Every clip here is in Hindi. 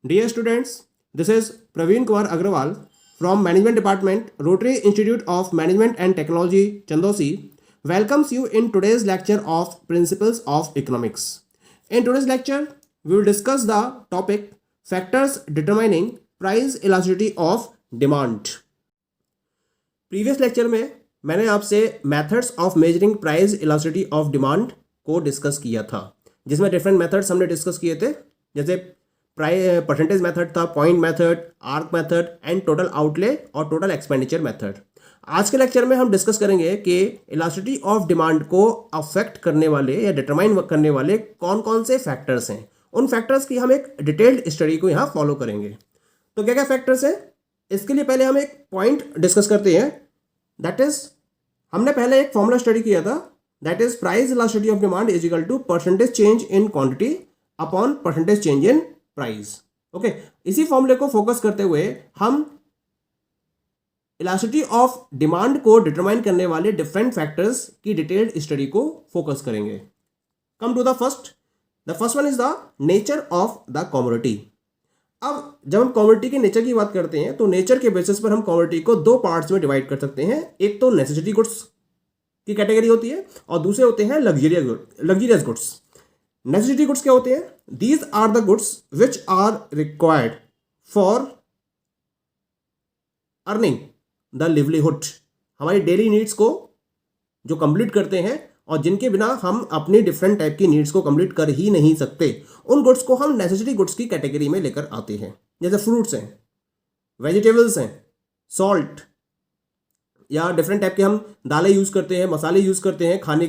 Dear students, this is Praveen Kumar Agrawal from Management Department, Rotary Institute of Management and Technology, Chandosi, welcomes you in today's lecture of Principles of Economics. In today's lecture, we will discuss the topic Factors Determining Price Elasticity of Demand. Previous lecture में मैंने आपसे methods of measuring price elasticity of demand को डिस्कस किया था, जिसमें डिफरेंट मेथड्स हमने डिस्कस किए थे, जैसे परसेंटेज मेथड था, point method, arc method and total outlay और टोटल एक्सपेंडिचर मेथड। आज के लेक्चर में हम डिस्कस करेंगे कि इलास्टिसिटी ऑफ डिमांड को अफेक्ट करने वाले या डिटरमाइन करने वाले कौन कौन से फैक्टर्स हैं। उन फैक्टर्स की हम एक डिटेल्ड स्टडी को यहाँ फॉलो करेंगे। तो क्या क्या फैक्टर्स हैं, इसके लिए पहले हम एक पॉइंट डिस्कस करते हैं। दैट इज, हमने पहले एक फॉर्मूला स्टडी किया था, that is price elasticity of demand is equal to percentage change in quantity upon percentage change in price. Okay, इसी फॉर्मूले को फोकस करते हुए हम इलास्टिसिटी ऑफ डिमांड को डिटरमाइन करने वाले डिफरेंट फैक्टर्स की डिटेल्ड स्टडी को फोकस करेंगे। Come to the first one is the nature of the commodity. अब जब हम कमोडिटी के नेचर की बात करते हैं तो नेचर के बेसिस पर हम कमोडिटी को दो पार्ट्स में डिवाइड कर सकते हैं। एक तो नेसेसिटी गुड्स की कैटेगरी होती है और दूसरे होते हैं लग्जरियस गुड्स। नेसेसिटी गुड्स क्या होते हैं? These are the goods which are required for earning the livelihood. हमारी डेली नीड्स को जो कंप्लीट करते हैं और जिनके बिना हम अपनी डिफरेंट टाइप की नीड्स को कंप्लीट कर ही नहीं सकते, उन गुड्स को हम नेसेसिटी गुड्स की कैटेगरी में लेकर आते हैं। जैसे फ्रूट्स हैं, वेजिटेबल्स हैं, सॉल्ट या डिफरेंट टाइप के हम दालें यूज़ करते हैं, मसाले यूज़ करते हैं, खाने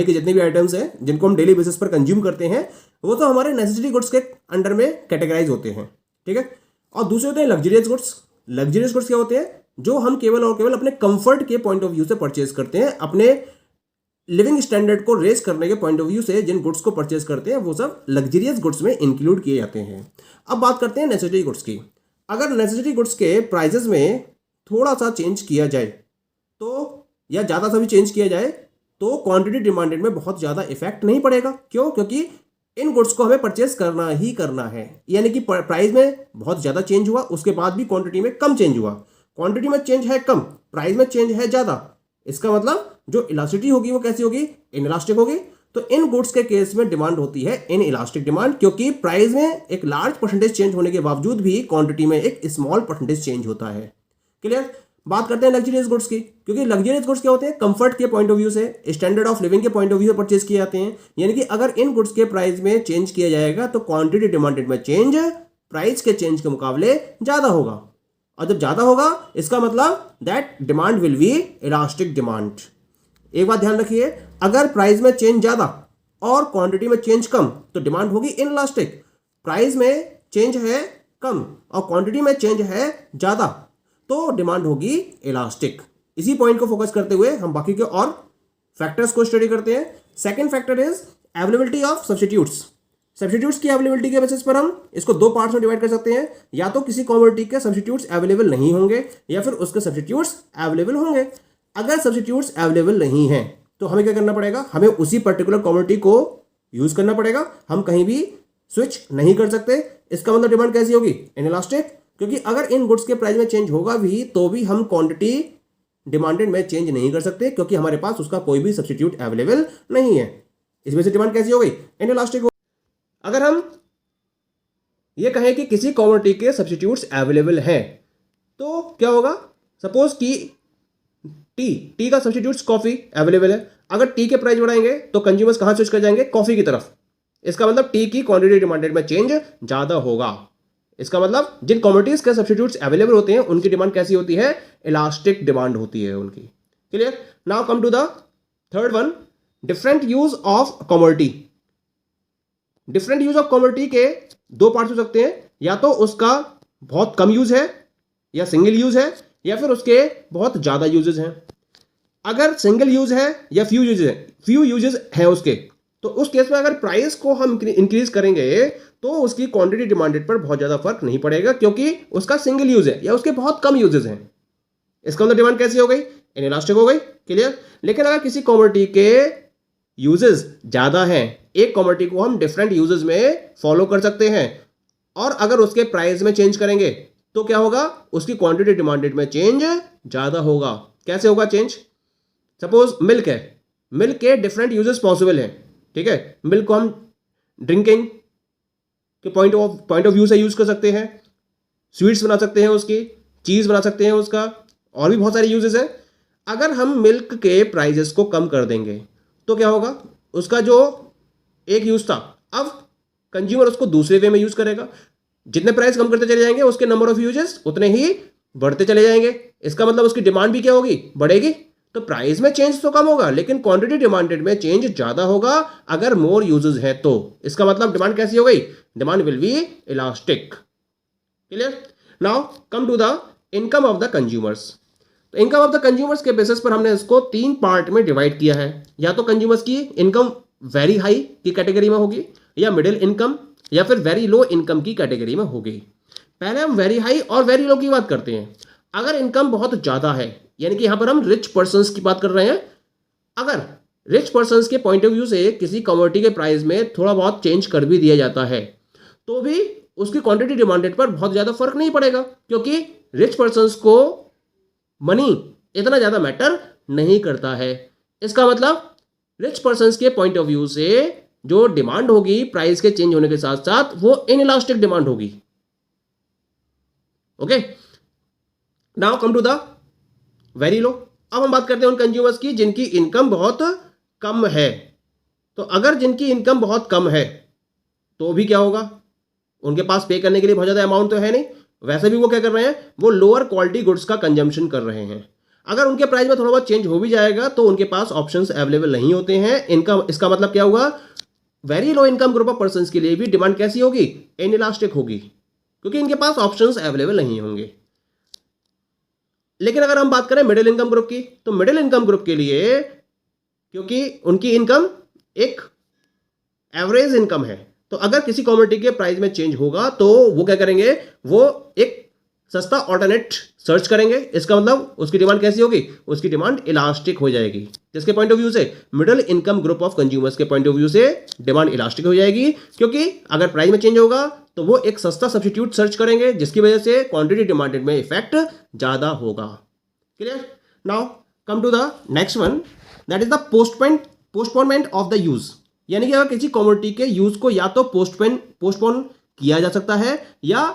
के जितने भी आइटम्स हैं जिनको हम डेली बेसिस पर कंज्यूम करते हैं, वो तो हमारे नेसेसिटी गुड्स के अंडर में कैटेगराइज होते हैं। ठीक है। और दूसरे होते हैं लग्जरियस गुड्स। लग्जरियस गुड्स क्या होते हैं? जो हम केवल और केवल अपने कंफर्ट के पॉइंट ऑफ व्यू से परचेज करते हैं, अपने लिविंग स्टैंडर्ड को रेज करने के पॉइंट ऑफ व्यू से जिन गुड्स को परचेज करते हैं वो सब लग्जरियस गुड्स में इंक्लूड किए जाते हैं। अब बात करते हैं नेसेसिटी गुड्स की। अगर नेसेसिटी गुड्स के प्राइजेस में थोड़ा सा चेंज किया जाए तो, या ज़्यादा सा भी चेंज किया जाए तो क्वांटिटी डिमांडेड में बहुत ज़्यादा इफेक्ट नहीं पड़ेगा। क्यों? क्योंकि इन गुड्स को हमें परचेज करना ही करना है। यानी कि प्राइस में बहुत ज़्यादा चेंज हुआ, उसके बाद भी क्वांटिटी में कम चेंज हुआ। क्वांटिटी में चेंज है कम, प्राइस में चेंज है ज़्यादा, इसका मतलब जो इलास्टिसिटी होगी वो कैसी होगी? इनइलास्टिक होगी। तो इन गुड्स के केस में डिमांड होती है इन इलास्टिक डिमांड, क्योंकि प्राइस में एक लार्ज परसेंटेज चेंज होने के बावजूद भी क्वांटिटी में एक स्मॉल परसेंटेज चेंज होता है। क्लियर? बात करते हैं लग्जरियस गुड्स की, क्योंकि लग्जरियस गुड्स क्या होते हैं? कंफर्ट के पॉइंट ऑफ व्यू से, स्टैंडर्ड ऑफ लिविंग के पॉइंट ऑफ व्यू से परचेज किए जाते हैं। यानी कि अगर इन गुड्स के प्राइस में चेंज किया जाएगा तो क्वांटिटी डिमांडेड में चेंज प्राइस के चेंज के मुकाबले ज़्यादा होगा, और जब ज़्यादा होगा इसका मतलब that demand will be elastic demand. एक बात ध्यान रखिए, अगर प्राइस में चेंज ज़्यादा और क्वांटिटी में चेंज कम तो डिमांड होगी इनइलास्टिक। प्राइस में चेंज है कम और क्वांटिटी में चेंज है ज़्यादा तो डिमांड होगी इलास्टिक। इसी पॉइंट को फोकस करते हुए हम बाकी के और फैक्टर्स को स्टडी करते हैं। Second factor is availability of substitutes. Substitutes की अवेलेबिलिटी के बेसिस पर हम इसको दो पार्ट्स में डिवाइड कर सकते हैं। या तो किसी कमोडिटी के सब्स्टिट्यूट्स अवेलेबल नहीं होंगे या फिर उसके सब्स्टिट्यूट्स अवेलेबल होंगे। अगर सब्स्टिट्यूट्स अवेलेबल नहीं हैं तो हमें क्या करना पड़ेगा? हमें उसी पर्टिकुलर कमोडिटी को यूज करना पड़ेगा, हम कहीं भी स्विच नहीं कर सकते। इसका मतलब डिमांड कैसी होगी? इनइलास्टिक। क्योंकि अगर इन गुड्स के प्राइस में चेंज होगा भी तो भी हम क्वांटिटी डिमांडेड में चेंज नहीं कर सकते, क्योंकि हमारे पास उसका कोई भी सब्स्टिट्यूट अवेलेबल नहीं है। इस वजह से डिमांड कैसी हो गई? इनइलास्टिक। अगर हम ये कहें कि किसी कमोडिटी के सब्स्टिट्यूट्स अवेलेबल हैं तो क्या होगा? सपोज कि टी का सब्स्टिट्यूट्स कॉफी अवेलेबल है। अगर टी के प्राइस बढ़ाएंगे तो कंज्यूमर्स कहां स्विच कर जाएंगे? कॉफी की तरफ। इसका मतलब टी की क्वांटिटी डिमांडेड में चेंज ज्यादा होगा। इसका मतलब जिन कमोडिटीज के सब्स्टिट्यूट्स अवेलेबल होते हैं उनकी डिमांड कैसी होती है? इलास्टिक डिमांड होती है उनकी। Clear? Now come to the third one, different use of commodity. Different use of commodity के दो पार्ट्स हो सकते हैं, या तो उसका बहुत कम यूज है या सिंगल यूज है, या फिर उसके बहुत ज्यादा यूजेस हैं। अगर सिंगल यूज है या फ्यू यूजेस हैं उसके, तो उस केस में अगर प्राइस को हम इंक्रीज करेंगे तो उसकी क्वांटिटी डिमांडेड पर बहुत ज्यादा फर्क नहीं पड़ेगा, क्योंकि उसका सिंगल यूज है या उसके बहुत कम यूजेस हैं। इसका मतलब डिमांड कैसी हो गई? इनइलास्टिक हो गई। क्लियर? लेकिन अगर किसी कमोडिटी के यूजेस ज्यादा हैं, एक कमोडिटी को हम डिफरेंट यूजेस में फॉलो कर सकते हैं, और अगर उसके प्राइस में चेंज करेंगे तो क्या होगा, उसकी क्वांटिटी डिमांडेड में चेंज ज़्यादा होगा। कैसे होगा चेंज? सपोज मिल्क है, मिल्क के डिफरेंट यूजेस पॉसिबल हैं, ठीक है। मिल्क को हम ड्रिंकिंग के पॉइंट ऑफ व्यू से यूज़ कर सकते हैं, स्वीट्स बना सकते हैं उसकी, चीज़ बना सकते हैं उसका, और भी बहुत सारे यूजेस हैं। अगर हम मिल्क के प्राइजेस को कम कर देंगे तो क्या होगा, उसका जो एक यूज़ था अब कंज्यूमर उसको दूसरे वे में यूज़ करेगा। जितने प्राइस कम करते चले जाएंगे उसके नंबर ऑफ यूजेस उतने ही बढ़ते चले जाएंगे। इसका मतलब उसकी डिमांड भी क्या होगी, बढ़ेगी। तो प्राइस में चेंज तो कम होगा लेकिन क्वांटिटी डिमांडेड में चेंज ज़्यादा होगा अगर मोर यूजेस है तो। इसका मतलब डिमांड कैसी हो गई, demand will be elastic. Clear? Now come to the income of the consumers. तो इनकम ऑफ द कंज्यूमर्स के बेसिस पर हमने इसको 3 पार्ट में डिवाइड किया है। या तो कंज्यूमर्स की इनकम वेरी हाई की कैटेगरी में होगी, या मिडिल इनकम, या फिर वेरी लो इनकम की कैटेगरी में होगी। पहले हम वेरी हाई और वेरी लो की बात करते हैं। अगर इनकम बहुत ज़्यादा है, यानी कि यहाँ पर हम रिच पर्सनस की बात कर रहे हैं, अगर रिच पर्सनस के पॉइंट ऑफ व्यू से किसी कमोडिटी के प्राइस में थोड़ा बहुत चेंज कर भी दिया जाता है तो भी उसकी क्वांटिटी डिमांडेड पर बहुत ज़्यादा फर्क नहीं पड़ेगा, क्योंकि रिच पर्सनस को मनी इतना ज़्यादा मैटर नहीं करता है। इसका मतलब रिच पर्सनस के पॉइंट ऑफ व्यू से जो डिमांड होगी प्राइस के चेंज होने के साथ साथ वो इनइलास्टिक डिमांड होगी। Okay, now come to the very low. अब हम बात करते हैं उन कंज्यूमर्स की जिनकी इनकम बहुत कम है। तो अगर जिनकी इनकम बहुत कम है तो भी क्या होगा, उनके पास पे करने के लिए बहुत ज़्यादा अमाउंट तो है नहीं, वैसे भी वो क्या कर रहे हैं, वो लोअर क्वालिटी गुड्स का कंजम्पशन कर रहे हैं। अगर उनके प्राइस में थोड़ा बहुत चेंज हो भी जाएगा तो उनके पास ऑप्शंस अवेलेबल नहीं होते हैं। इनकम, इसका मतलब क्या हुआ, very low income group of persons के लिए भी डिमांड कैसी होगी, इनइलास्टिक होगी, क्योंकि इनके पास ऑप्शंस अवेलेबल नहीं होंगे। लेकिन अगर हम बात करें मिडिल इनकम ग्रुप की, तो मिडिल इनकम ग्रुप के लिए क्योंकि उनकी इनकम एक एवरेज इनकम है, तो अगर किसी कमोडिटी के प्राइस में चेंज होगा तो वो क्या करेंगे, वो एक सस्ता ऑल्टरनेट सर्च करेंगे। इसका मतलब उसकी डिमांड कैसी होगी, उसकी डिमांड इलास्टिक हो जाएगी। जिसके पॉइंट ऑफ व्यू से, middle income group of consumers के पॉइंट ऑफ व्यू से डिमांड इलास्टिक हो जाएगी, क्योंकि अगर प्राइस में चेंज होगा तो वो एक सस्ता सब्स्टिट्यूट सर्च करेंगे जिसकी वजह से क्वांटिटी डिमांडेड में इफेक्ट ज़्यादा होगा। Clear? Now come to the next one, that is the postponement of the use. यानी कि अगर किसी कमोडिटी के यूज को या तो पोस्टपोन किया जा सकता है या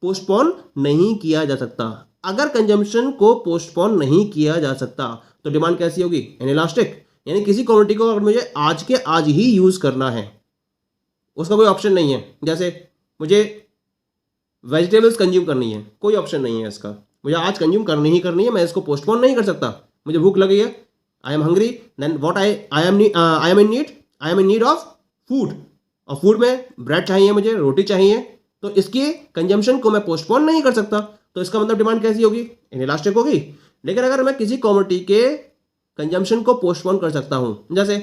पोस्टपोन नहीं किया जा सकता। अगर कंजम्पशन को पोस्टपोन नहीं किया जा सकता तो डिमांड कैसी होगी, इनइलास्टिक। यानी किसी कमोडिटी को अगर मुझे आज के आज ही यूज करना है, उसका कोई ऑप्शन नहीं है। जैसे मुझे वेजिटेबल्स कंज्यूम करनी है, कोई ऑप्शन नहीं है इसका, मुझे आज कंज्यूम करनी ही करनी है, मैं इसको पोस्टपोन नहीं कर सकता। मुझे भूख लगी है, I am hungry, then what I am in need of food, और फूड में ब्रेड चाहिए, मुझे रोटी चाहिए, तो इसकी कंजम्पशन को मैं पोस्टपोन नहीं कर सकता। तो इसका मतलब डिमांड कैसी होगी, इनइलास्टिक होगी। लेकिन अगर मैं किसी कमोडिटी के कंजम्पशन को पोस्टपोन कर सकता हूं, जैसे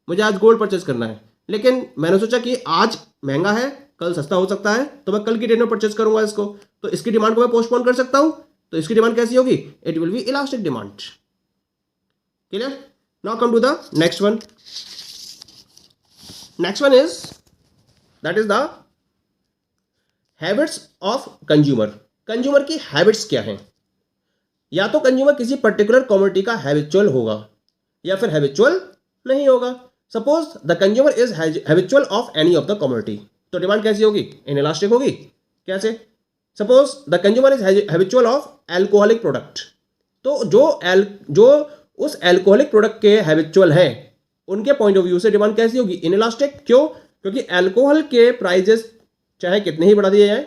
मुझे आज गोल्ड परचेज करना है, लेकिन मैंने सोचा कि आज महंगा है, कल सस्ता हो सकता है, तो मैं कल की डेट में परचेज करूंगा इसको, तो इसकी डिमांड को मैं पोस्टपोन कर सकता हूं। तो इसकी डिमांड कैसी होगी, it will be elastic demand. Clear? Now come to the next one. Next one is that is the habits of consumer. Consumer की हैबिट्स क्या हैं? या तो कंज्यूमर किसी पर्टिकुलर कमोडिटी का हैबिचुअल होगा या फिर हैबिचुअल नहीं होगा। Suppose the consumer is habitual of any of the commodity, तो डिमांड कैसी होगी, इनइलास्टिक होगी। कैसे? Suppose the consumer is habitual of alcoholic product, तो जो उस एल्कोहलिक प्रोडक्ट के हैबिचुअल हैं उनके पॉइंट ऑफ व्यू से डिमांड कैसी होगी, इनइलास्टिक। क्यों? क्योंकि एल्कोहल के प्राइजेस चाहे कितने ही बढ़ा दिए जाए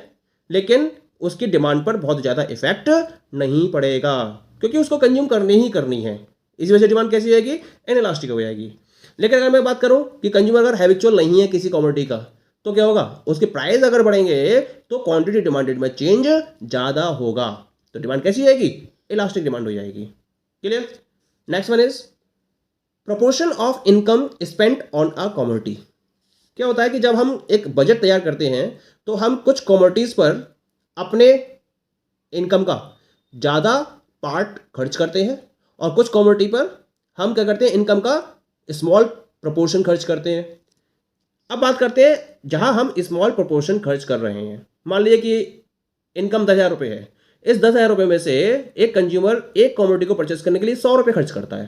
लेकिन उसकी डिमांड पर बहुत ज़्यादा इफेक्ट नहीं पड़ेगा, क्योंकि उसको कंज्यूम करनी ही करनी है। इसी वजह से डिमांड कैसी होगी, इनइलास्टिक हो जाएगी। लेकिन अगर मैं बात करूं कि कंज्यूमर अगर हैबिचुअल नहीं है किसी कमोडिटी का, तो क्या होगा, उसके प्राइस अगर बढ़ेंगे तो क्वांटिटी डिमांडेड में चेंज ज़्यादा होगा, तो डिमांड कैसी आएगी, इलास्टिक डिमांड हो जाएगी। Clear? Next one is proportion of income spent on a commodity. क्या होता है कि जब हम एक बजट तैयार करते हैं तो हम कुछ कमोडिटीज़ पर अपने इनकम का ज़्यादा पार्ट खर्च करते हैं और कुछ कमोडिटी पर हम क्या करते हैं, इनकम का स्मॉल प्रोपोर्शन खर्च करते हैं। अब बात करते हैं जहां हम स्मॉल प्रोपोर्शन खर्च कर रहे हैं, मान लीजिए कि इनकम 10,000 रुपये है, इस 10,000 रुपये में से एक कंज्यूमर एक कमोडिटी को परचेस करने के लिए 100 रुपये खर्च करता है,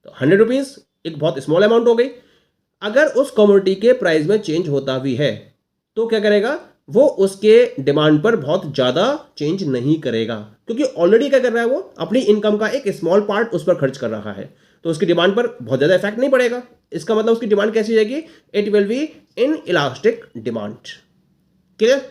तो 100 रुपीज़ एक बहुत स्मॉल अमाउंट हो गई। अगर उस कमोडिटी के प्राइस में चेंज होता भी है तो क्या करेगा, वो उसके डिमांड पर बहुत ज़्यादा चेंज नहीं करेगा, क्योंकि ऑलरेडी क्या कर रहा है, वो अपनी इनकम का एक स्मॉल पार्ट उस पर खर्च कर रहा है, तो उसकी डिमांड पर बहुत ज़्यादा इफेक्ट नहीं पड़ेगा। इसका मतलब उसकी डिमांड कैसी रहेगी, it will be in elastic demand. Clear.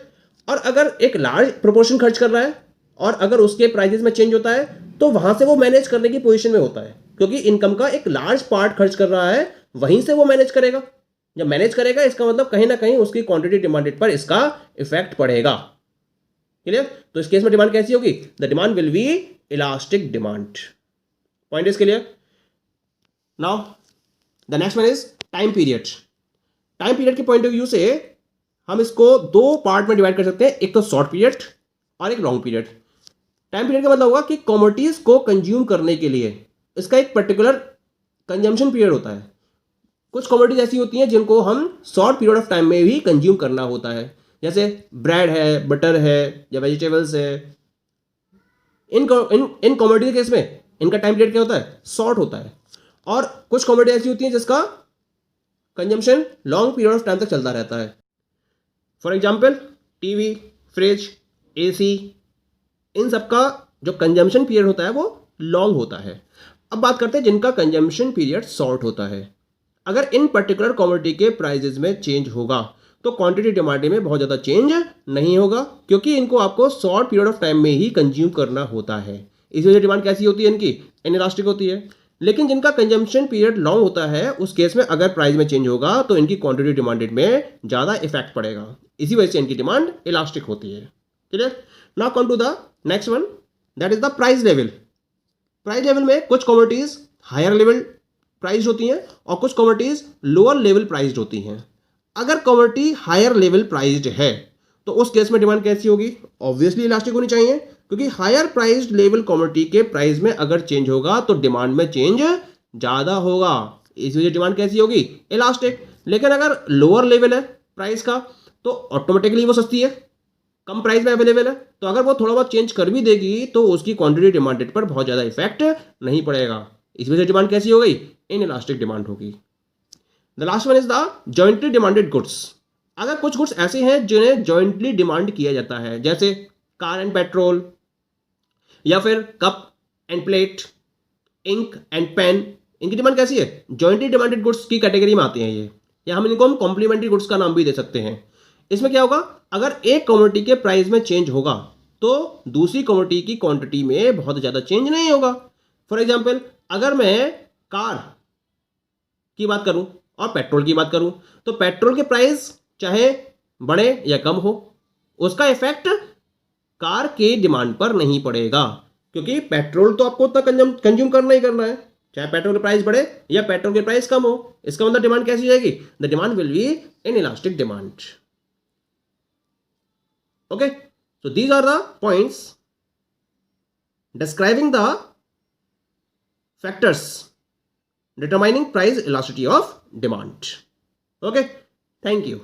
और अगर एक लार्ज प्रोपोर्शन खर्च कर रहा है और अगर उसके प्राइसेस में चेंज होता है तो वहां से वो मैनेज करने की पोजीशन में होता है, क्योंकि इनकम का एक लार्ज पार्ट खर्च कर रहा है, वहीं से वो मैनेज करेगा। जब मैनेज करेगा इसका मतलब कहीं ना कहीं उसकी क्वांटिटी डिमांडेड पर इसका इफेक्ट पड़ेगा। क्लियर। तो इस केस में डिमांड कैसी होगी, the demand will be elastic demand. Point is clear. Now the next one is time period. Time period के पॉइंट ऑफ व्यू से हम इसको दो पार्ट में डिवाइड कर सकते हैं, एक तो शॉर्ट पीरियड और एक लॉन्ग पीरियड। टाइम पीरियड का मतलब होगा कि कमोडिटीज को कंज्यूम करने के लिए इसका एक पर्टिकुलर कंजम्पशन पीरियड होता है। कुछ कमोडिटीज ऐसी होती हैं जिनको हम शॉर्ट पीरियड ऑफ टाइम में भी कंज्यूम करना होता है, जैसे ब्रेड है, बटर है या वेजिटेबल्स है। इन कमोडिटी के केस में इनका टाइम पीरियड क्या होता है, शॉर्ट होता है। और कुछ कमोडिटी ऐसी होती हैं जिसका consumption long period of time तक चलता रहता है। For example TV, fridge, AC, इन सब का जो कंजम्पशन पीरियड होता है वो लॉन्ग होता है। अब बात करते हैं जिनका कंजम्पशन पीरियड शॉर्ट होता है। अगर इन पर्टिकुलर कमोडिटी के प्राइजेज में चेंज होगा तो क्वांटिटी डिमांड में बहुत ज़्यादा चेंज नहीं होगा, क्योंकि इनको आपको शॉर्ट पीरियड ऑफ टाइम में ही कंज्यूम करना होता है। इस वजह से डिमांड कैसी होती है, इनकी इनइलास्टिक होती है। लेकिन जिनका कंजम्पशन पीरियड लॉन्ग होता है उस केस में अगर प्राइस में चेंज होगा तो इनकी क्वांटिटी डिमांडेड में ज़्यादा इफेक्ट पड़ेगा, इसी वजह से इनकी डिमांड इलास्टिक होती है। Clear. Now come to the next one, that is the price level. Price level में कुछ कमोडिटीज हायर लेवल प्राइस होती हैं और कुछ कमोडिटीज लोअर लेवल प्राइस्ड होती हैं। अगर कमोडिटी हायर लेवल प्राइस्ड है तो उस केस में डिमांड कैसी होगी, ऑब्वियसली इलास्टिक होनी चाहिए, क्योंकि हायर प्राइस्ड लेवल कमोडिटी के प्राइस में अगर चेंज होगा तो डिमांड में चेंज ज़्यादा होगा, इस वजह से डिमांड कैसी होगी, इलास्टिक। लेकिन अगर लोअर लेवल है प्राइस का तो ऑटोमेटिकली वो सस्ती है, कम प्राइस में अवेलेबल है, तो अगर वो थोड़ा बहुत चेंज कर भी देगी तो उसकी क्वांटिटी डिमांडेड पर बहुत ज़्यादा इफेक्ट नहीं पड़ेगा, इस वजह से डिमांड कैसी हो गई, इन इलास्टिक डिमांड होगी। The last one is the jointly demanded goods. अगर कुछ गुड्स ऐसे हैं जिन्हें जॉइंटली डिमांड किया जाता है, जैसे कार एंड पेट्रोल या फिर cup and plate, ink and pen, इनकी डिमांड कैसी है, जॉइंटली डिमांडेड गुड्स की कैटेगरी में आते हैं ये, या हम इनको कॉम्प्लीमेंट्री गुड्स का नाम भी दे सकते हैं। इसमें क्या होगा, अगर एक कमोडिटी के प्राइस में चेंज होगा तो दूसरी कमोडिटी की क्वांटिटी में बहुत ज़्यादा चेंज नहीं होगा। फॉर एग्जाम्पल अगर मैं कार की बात करूं और पेट्रोल की बात करूं तो पेट्रोल के प्राइस चाहे बढ़े या कम हो उसका इफेक्ट कार के डिमांड पर नहीं पड़ेगा, क्योंकि पेट्रोल तो आपको उतना कंज्यूम करना ही करना है, चाहे पेट्रोल के प्राइस बढ़े या पेट्रोल के प्राइस कम हो। इसका मतलब डिमांड कैसी जाएगी, the demand will be in elastic demand. Okay, so these are the points describing the factors determining price elasticity of demand. Okay, thank you.